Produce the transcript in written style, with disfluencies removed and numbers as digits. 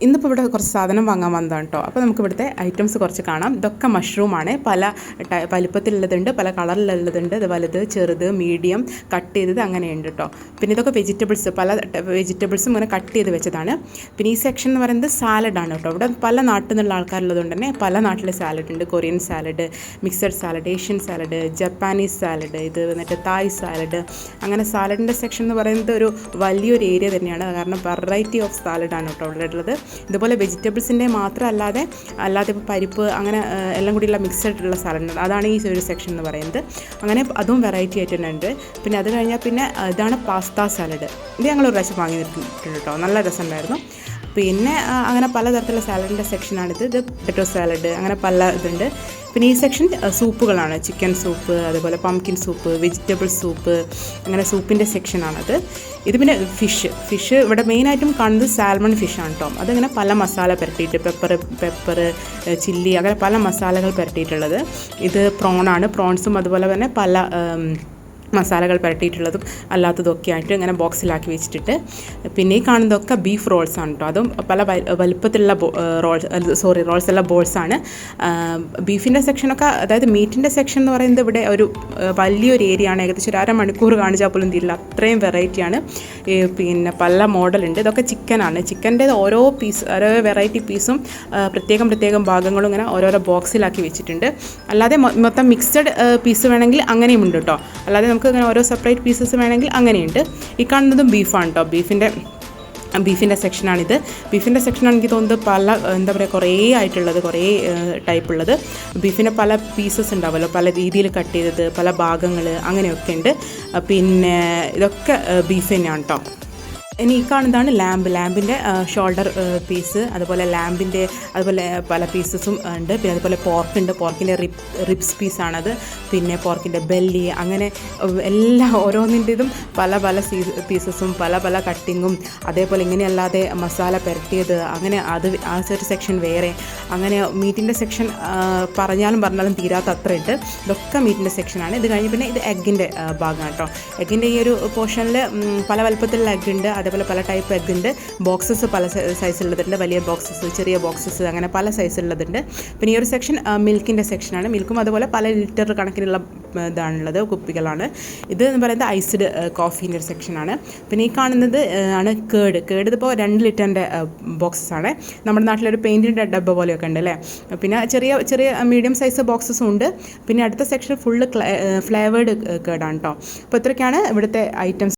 ഇന്നിപ്പോൾ ഇവിടെ കുറച്ച് സാധനം വാങ്ങാൻ വന്നതാണ് കേട്ടോ. അപ്പോൾ നമുക്ക് ഇവിടുത്തെ ഐറ്റംസ് കുറച്ച് കാണാം. ഇതൊക്കെ മഷ്റൂമാണ്. പല വലിപ്പത്തിലുള്ളതുണ്ട്, പല കളറിലുള്ളതുണ്ട്. ഇത് വലുത്, ചെറുത്, മീഡിയം, കട്ട് ചെയ്തത് അങ്ങനെയുണ്ട് കേട്ടോ. പിന്നെ ഇതൊക്കെ വെജിറ്റബിൾസ്, പല വെജിറ്റബിൾസും ഇങ്ങനെ കട്ട് ചെയ്ത് വെച്ചതാണ്. പിന്നെ ഈ സെക്ഷൻ എന്ന് പറയുന്നത് സാലഡാണ് കേട്ടോ. ഇവിടെ പല നാട്ടിൽ നിന്നുള്ള ആൾക്കാരുള്ളതുകൊണ്ട് തന്നെ പല നാട്ടിലെ സാലഡ് ഉണ്ട്. Korean salad, mixed salad, Asian salad, Japanese salad, ഇത് വന്നിട്ട് തായ് സാലഡ്. അങ്ങനെ സാലഡിൻ്റെ സെക്ഷൻ എന്ന് പറയുന്നത് ഒരു വലിയൊരു ഏരിയ തന്നെയാണ്. കാരണം വെറൈറ്റി ഓഫ് സാലഡാണ് കേട്ടോ ഇവിടെ ഉള്ളത്. ഇതുപോലെ വെജിറ്റബിൾസിൻ്റെ മാത്രമല്ലാതെ ഇപ്പോൾ പരിപ്പ് അങ്ങനെ എല്ലാം കൂടിയുള്ള മിക്സഡ് ഉള്ള സാലഡ്, അതാണ് ഈ ഒരു സെക്ഷൻ എന്ന് പറയുന്നത്. അങ്ങനെ അതും വെറൈറ്റി ആയിട്ടുണ്ട്. പിന്നെ അത് കഴിഞ്ഞാൽ പിന്നെ ഇതാണ് പാസ്ത സാലഡ്. ഇത് ഞങ്ങൾ ഒരു പ്രാവശ്യം വാങ്ങിയിട്ടുണ്ട് കേട്ടോ. നല്ല രസമുണ്ടായിരുന്നു. പിന്നെ അങ്ങനെ പലതരത്തിലുള്ള സാലഡിൻ്റെ സെക്ഷനാണിത്. ഇത് പൊട്ടറ്റോ സാലഡ്, അങ്ങനെ പല ഇതുണ്ട്. പിന്നെ ഈ സെക്ഷൻ സൂപ്പുകളാണ്. ചിക്കൻ സൂപ്പ്, അതുപോലെ പംകിൻ സൂപ്പ്, വെജിറ്റബിൾ സൂപ്പ്, അങ്ങനെ സൂപ്പിൻ്റെ സെക്ഷനാണത്. ഇത് പിന്നെ ഫിഷ് ഇവിടെ മെയിനായിട്ടും കാണുന്നത് സാൽമൺ ഫിഷാണ് കേട്ടോ. അതിങ്ങനെ പല മസാല പുരട്ടിയിട്ട് പെപ്പർ ചില്ലി അങ്ങനെ പല മസാലകൾ പുരട്ടിയിട്ടുള്ളത്. ഇത് പ്രോണാണ്. പ്രോൺസും അതുപോലെ തന്നെ പല മസാലകൾ പുരട്ടിയിട്ടുള്ളതും അല്ലാത്തതൊക്കെ ആയിട്ട് ഇങ്ങനെ ബോക്സിലാക്കി വെച്ചിട്ട്. പിന്നെ ഈ കാണുന്നതൊക്കെ ബീഫ് റോൾസാണ് കേട്ടോ. അതും പല വലുപ്പത്തിലുള്ള റോൾസ് എല്ലാം ബോൾസാണ്. ബീഫിൻ്റെ സെക്ഷനൊക്കെ, അതായത് മീറ്റിൻ്റെ സെക്ഷൻ എന്ന് പറയുന്നത് ഇവിടെ ഒരു വലിയൊരു ഏരിയ ആണ്. ഏകദേശം ഒരു അരമണിക്കൂർ കാണിച്ചാൽ പോലും തീരില്ല, അത്രയും വെറൈറ്റിയാണ്. പിന്നെ പല മോഡലുണ്ട്. ഇതൊക്കെ ചിക്കനാണ്. ചിക്കൻ്റെ ഓരോ വെറൈറ്റി പീസും പ്രത്യേകം ഭാഗങ്ങളും ഇങ്ങനെ ഓരോരോ ബോക്സിലാക്കി വെച്ചിട്ടുണ്ട്. അല്ലാതെ മൊത്തം മിക്സഡ് പീസ് വേണമെങ്കിൽ അങ്ങനെയും ഉണ്ട് കേട്ടോ. അല്ലാതെ നമുക്ക് ഇങ്ങനെ ഓരോ സെപ്പറേറ്റ് പീസസ് വേണമെങ്കിൽ അങ്ങനെയുണ്ട്. ഈ കാണുന്നതും ബീഫാണ് കേട്ടോ. ബീഫിൻ്റെ സെക്ഷനാണിത്. ബീഫിൻ്റെ സെക്ഷനാണ് എനിക്ക് തോന്നുന്നത് എന്താ പറയുക, കുറേ ആയിട്ടുള്ളത്, കുറേ ടൈപ്പുള്ളത്. ബീഫിൻ്റെ പല പീസസ് ഉണ്ടാവുമല്ലോ, പല രീതിയിൽ കട്ട് ചെയ്തത്, പല ഭാഗങ്ങൾ അങ്ങനെയൊക്കെ ഉണ്ട്. പിന്നെ ഇതൊക്കെ ബീഫ് തന്നെയാണ് കേട്ടോ. ഇനി ഈ കാണുന്നതാണ് ലാമ്പിൻ്റെ ഷോൾഡർ പീസ്, അതുപോലെ അതുപോലെ പല പീസസും ഉണ്ട്. പിന്നെ അതുപോലെ പോർക്കുണ്ട്. പോർക്കിൻ്റെ റിബ്സ് പീസാണത്. പിന്നെ പോർക്കിൻ്റെ ബെല്ലി, അങ്ങനെ ഓരോന്നിൻ്റെതും പല പീസസും പല കട്ടിങ്ങും. അതേപോലെ ഇങ്ങനെയല്ലാതെ മസാല പുരട്ടിയത്, അങ്ങനെ ആ ഒരു സെക്ഷൻ വേറെ. അങ്ങനെ മീറ്റിൻ്റെ സെക്ഷൻ പറഞ്ഞാലും തീരാത്ത അത്ര ഉണ്ട്. ഇതൊക്കെ മീറ്റിൻ്റെ സെക്ഷനാണ്. ഇത് കഴിഞ്ഞ് പിന്നെ ഇത് എഗ്ഗിൻ്റെ ഭാഗമാണ് കേട്ടോ. എഗ്ഗിൻ്റെ ഈ ഒരു പോർഷനിൽ പല വലുപ്പത്തിലുള്ള എഗ്ഗ് ഉണ്ട്. അതേപോലെ പല ടൈപ്പ് എഗ്ഗ് ഉണ്ട്. ബോക്സസ് പല സൈസിലുള്ളതുണ്ട്. വലിയ ബോക്സസ്, ചെറിയ ബോക്സസ്, അങ്ങനെ പല സൈസിലുള്ളതുണ്ട്. പിന്നെ ഈ ഒരു സെക്ഷൻ മിൽക്കിൻ്റെ സെക്ഷനാണ്. മിൽക്കും അതുപോലെ പല ലിറ്റർ കണക്കിനുള്ള ഇതാണുള്ളത്, കുപ്പികളാണ്. ഇത് എന്ന് പറയുന്നത് ഐസ്ഡ് കോഫീൻ്റെ ഒരു സെക്ഷനാണ്. പിന്നെ ഈ കാണുന്നത് ആണ് കേട്. ഇതിപ്പോൾ 2 ലിറ്ററിൻ്റെ ബോക്സസ് ആണ്. നമ്മുടെ നാട്ടിലൊരു പെയിൻറ്റിൻ്റെ ഡബ്ബ പോലെയൊക്കെ ഉണ്ട് അല്ലേ. പിന്നെ ചെറിയ മീഡിയം സൈസ് ബോക്സസും ഉണ്ട്. പിന്നെ അടുത്ത സെക്ഷൻ ഫുള്ള് ഫ്ലേവേർഡ് കേടാണ് കേട്ടോ. അപ്പോൾ ഇത്രയൊക്കെയാണ് ഇവിടുത്തെ ഐറ്റംസ്.